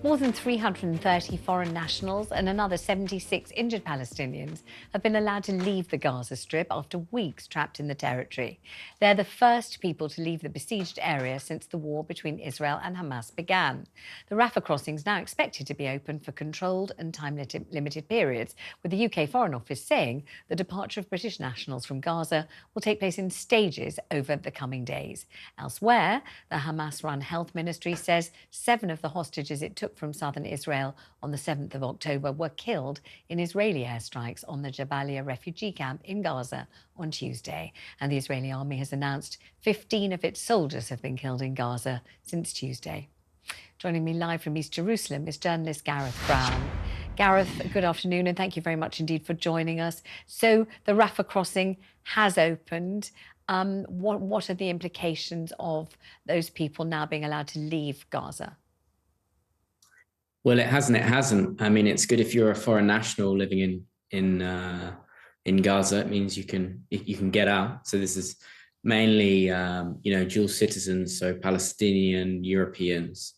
More than 330 foreign nationals and another 76 injured Palestinians have been allowed to leave the Gaza Strip after weeks trapped in the territory. They're the first people to leave the besieged area since the war between Israel and Hamas began. The Rafah crossing is now expected to be open for controlled and time-limited periods, with the UK Foreign Office saying the departure of British nationals from Gaza will take place in stages over the coming days. Elsewhere, the Hamas-run health ministry says 7 of the hostages it took from southern Israel on the 7th of October were killed in Israeli airstrikes on the Jabalia refugee camp in Gaza on Tuesday. And the Israeli army has announced 15 of its soldiers have been killed in Gaza since Tuesday. Joining me live from East Jerusalem is journalist Gareth Browne. Gareth, good afternoon, and thank you very much indeed for joining us. So the Rafah crossing has opened. What are the implications of those people now being allowed to leave Gaza? Well, it hasn't. It hasn't. I mean, it's good if you're a foreign national living in Gaza. It means you can get out. So this is mainly dual citizens, so Palestinian, Europeans,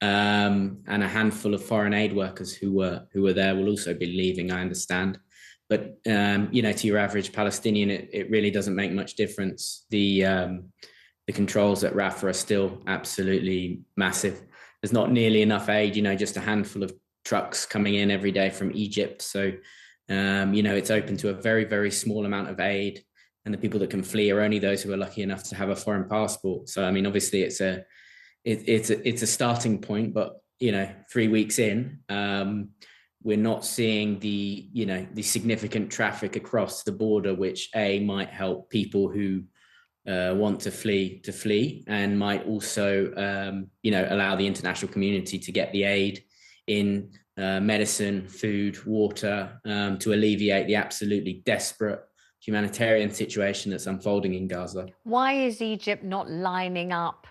and a handful of foreign aid workers who were there will also be leaving, I understand. But to your average Palestinian, it really doesn't make much difference. The controls at Rafah are still absolutely massive. There's not nearly enough aid, just a handful of trucks coming in every day from Egypt. So, it's open to a very, very small amount of aid. And the people that can flee are only those who are lucky enough to have a foreign passport. So, I mean, obviously it's a starting point, but, 3 weeks in, we're not seeing the significant traffic across the border, which might help people who want to flee, and might also, allow the international community to get the aid in medicine, food, water, to alleviate the absolutely desperate humanitarian situation that's unfolding in Gaza. Why is Egypt not lining up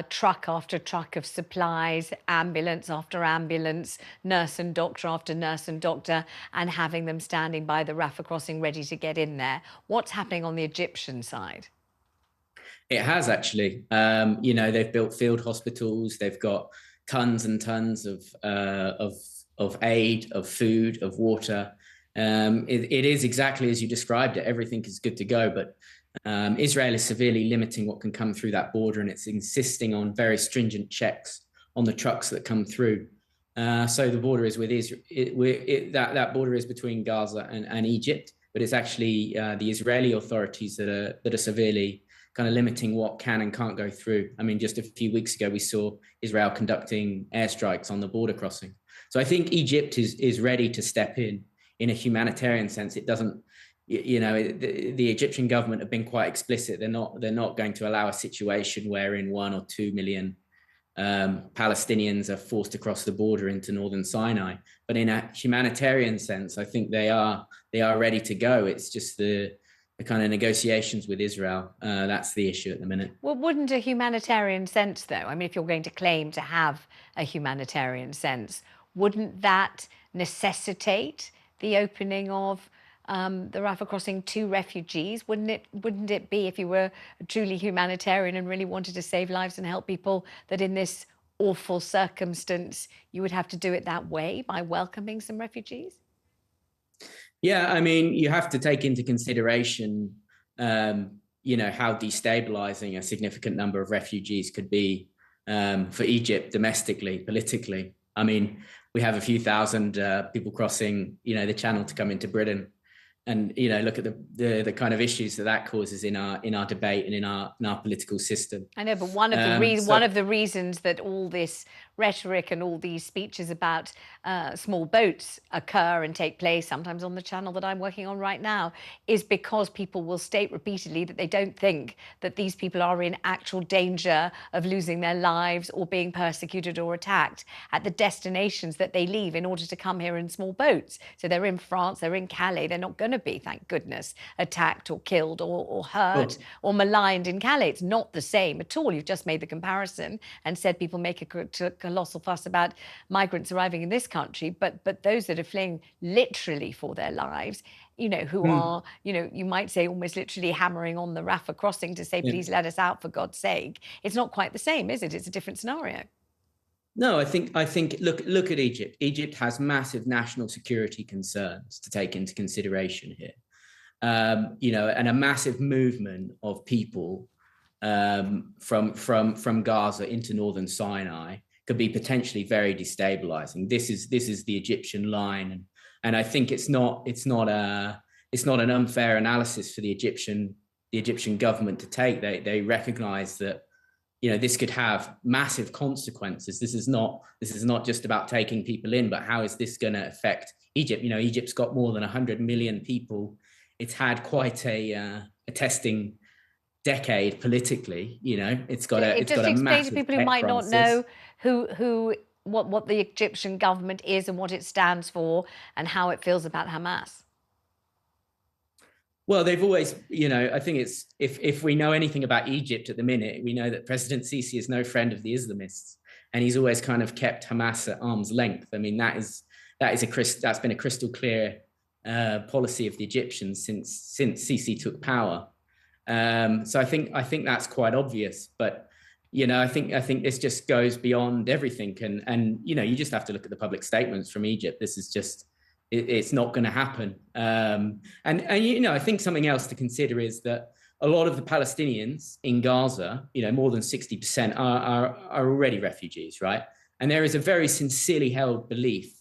truck after truck of supplies, ambulance after ambulance, nurse and doctor after nurse and doctor, and having them standing by the Rafah crossing ready to get in there? What's happening on the Egyptian side? It has actually. They've built field hospitals. They've got tons and tons of aid, of food, of water. It is exactly as you described it. Everything is good to go, but Israel is severely limiting what can come through that border, and it's insisting on very stringent checks on the trucks that come through. So the border is with Israel. That border is between Gaza and Egypt, but it's actually the Israeli authorities that are severely kind of limiting what can and can't go through. I mean, just a few weeks ago, we saw Israel conducting airstrikes on the border crossing. So I think Egypt is ready to step in a humanitarian sense. It doesn't, the Egyptian government have been quite explicit. They're not going to allow a situation wherein 1 or 2 million Palestinians are forced across the border into northern Sinai. But in a humanitarian sense, I think they are ready to go. It's just the kind of negotiations with Israel. That's the issue at the minute. Well, wouldn't a humanitarian sense, though, I mean, if you're going to claim to have a humanitarian sense, wouldn't that necessitate the opening of the Rafah crossing to refugees? Wouldn't it be, if you were truly humanitarian and really wanted to save lives and help people, that in this awful circumstance, you would have to do it that way, by welcoming some refugees? Yeah, I mean, you have to take into consideration, how destabilizing a significant number of refugees could be for Egypt domestically, politically. I mean, we have a few thousand people crossing, the channel to come into Britain. And, look at the kind of issues that causes in our debate and in our political system. I know, but one of the reasons that all this rhetoric and all these speeches about small boats occur and take place, sometimes on the channel that I'm working on right now, is because people will state repeatedly that they don't think that these people are in actual danger of losing their lives or being persecuted or attacked at the destinations that they leave in order to come here in small boats. So they're in France, they're in Calais, they're not going to be, thank goodness, attacked or killed or hurt or maligned in Calais. It's not the same at all. You've just made the comparison and said people make a colossal fuss about migrants arriving in this country, but those that are fleeing literally for their lives, who are, you might say almost literally hammering on the Rafah crossing to say, please let us out for God's sake. It's not quite the same, is it? It's a different scenario. No, I think look at Egypt. Egypt has massive national security concerns to take into consideration here. And a massive movement of people from Gaza into northern Sinai could be potentially very destabilizing. This is the Egyptian line, and I think it's not an unfair analysis for the Egyptian government to take. They recognize that this could have massive consequences. This is not just about taking people in, but how is this going to affect Egypt? Egypt's got more than 100 million people. It's had quite a testing decade politically. It's got a just explain to people who might not know what the Egyptian government is and what it stands for and how it feels about Hamas. Well, they've always, I think it's if we know anything about Egypt at the minute, we know that President Sisi is no friend of the Islamists, and he's always kind of kept Hamas at arm's length. I mean, that's been a crystal clear policy of the Egyptians since Sisi took power. So I think that's quite obvious, but I think this just goes beyond everything, and you just have to look at the public statements from Egypt. This is just. It's not going to happen. And I think something else to consider is that a lot of the Palestinians in Gaza, more than 60% are already refugees, right? And there is a very sincerely held belief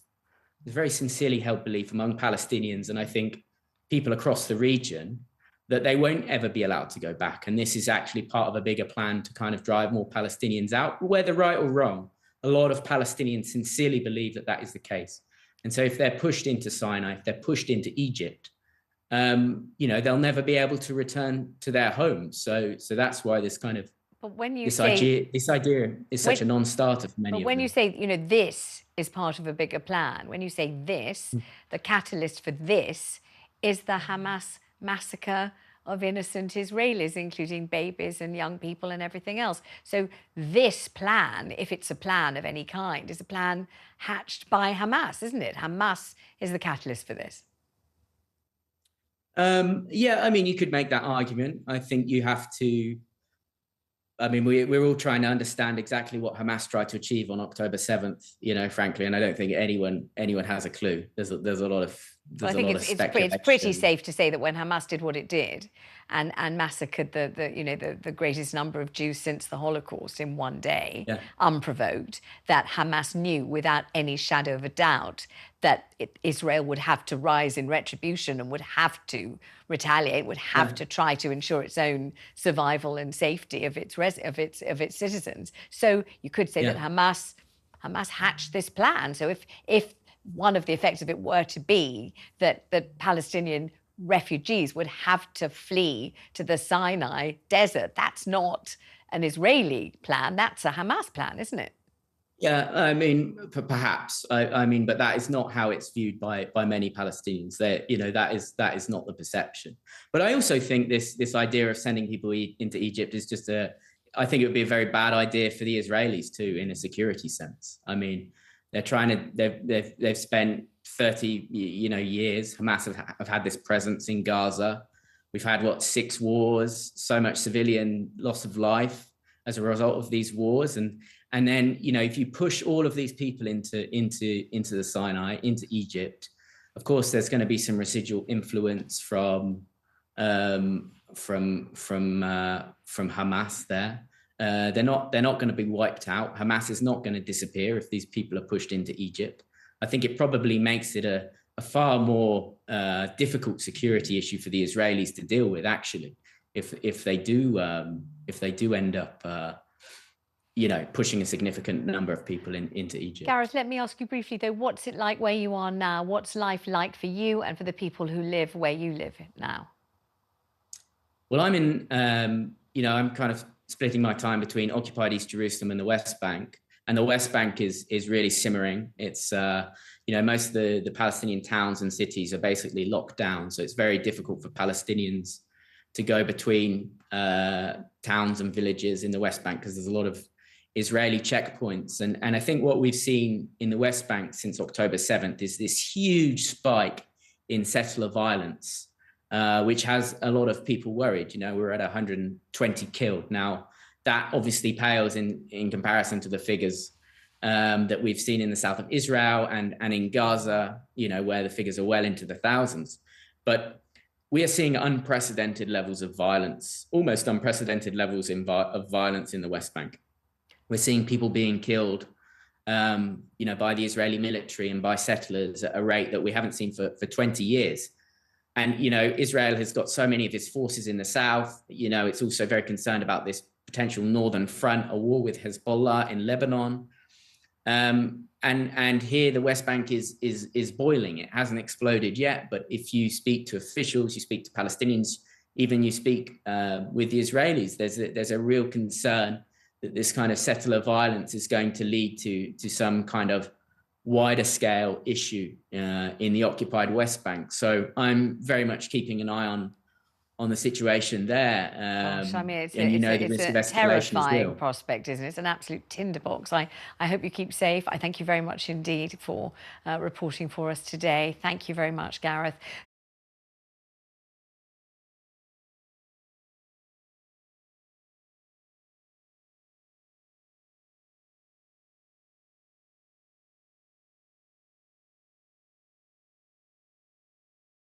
among Palestinians, and I think people across the region, that they won't ever be allowed to go back. And this is actually part of a bigger plan to kind of drive more Palestinians out, whether right or wrong. A lot of Palestinians sincerely believe that is the case. And so if they're pushed into Sinai, if they're pushed into Egypt, they'll never be able to return to their homes. So that's why this kind of this idea is such a non-starter for many of them. But when you say, this is part of a bigger plan, when you say this, the catalyst for this is the Hamas massacre of innocent Israelis, including babies and young people and everything else. So this plan, if it's a plan of any kind, is a plan hatched by Hamas, isn't it? Hamas is the catalyst for this. Yeah, I mean, you could make that argument. I think you have to. I mean, we're all trying to understand exactly what Hamas tried to achieve on October 7th, frankly, and I don't think anyone has a clue. There's a lot of I think it's pretty safe to say that when Hamas did what it did and massacred the greatest number of Jews since the Holocaust in one day, unprovoked, that Hamas knew without any shadow of a doubt that Israel would have to rise in retribution and would have to retaliate, would have to try to ensure its own survival and safety of its citizens. So you could say that Hamas hatched this plan. So if one of the effects of it were to be that Palestinian refugees would have to flee to the Sinai desert, that's not an Israeli plan, that's a Hamas plan, isn't it? Yeah, I mean, perhaps. I mean, but that is not how it's viewed by many Palestinians. That is not the perception. But I also think this idea of sending people into Egypt is just I think it would be a very bad idea for the Israelis too, in a security sense. I mean, they've spent 30 years. Hamas have had this presence in Gaza. We've had 6 wars, so much civilian loss of life as a result of these wars, and then if you push all of these people into the Sinai, into Egypt, of course there's going to be some residual influence from Hamas there. They're not going to be wiped out. Hamas is not going to disappear if these people are pushed into Egypt. I think it probably makes it a far more difficult security issue for the Israelis to deal with, actually, if they do end up pushing a significant number of people into Egypt. Gareth, let me ask you briefly though, what's it like where you are now? What's life like for you and for the people who live where you live now? Well, I'm in I'm kind of splitting my time between occupied East Jerusalem and the West Bank. And the West Bank is really simmering. It's, most of the Palestinian towns and cities are basically locked down. So it's very difficult for Palestinians to go between towns and villages in the West Bank because there's a lot of Israeli checkpoints. And I think what we've seen in the West Bank since October 7th is this huge spike in settler violence, which has a lot of people worried. We're at 120 killed. Now, that obviously pales in comparison to the figures that we've seen in the south of Israel and in Gaza, where the figures are well into the thousands. But we are seeing unprecedented levels of violence, almost unprecedented levels of violence in the West Bank. We're seeing people being killed, by the Israeli military and by settlers at a rate that we haven't seen for 20 years. And, Israel has got so many of its forces in the south. It's also very concerned about this potential northern front, a war with Hezbollah in Lebanon. And here the West Bank is boiling. It hasn't exploded yet, but if you speak to officials, you speak to Palestinians, even you speak with the Israelis, there's a real concern that this kind of settler violence is going to lead to some kind of wider scale issue in the occupied West Bank. So I'm very much keeping an eye on the situation there. Gosh, I mean, the risk of escalation terrifying prospect, isn't it? It's an absolute tinderbox. I hope you keep safe. I thank you very much indeed for reporting for us today. Thank you very much, Gareth.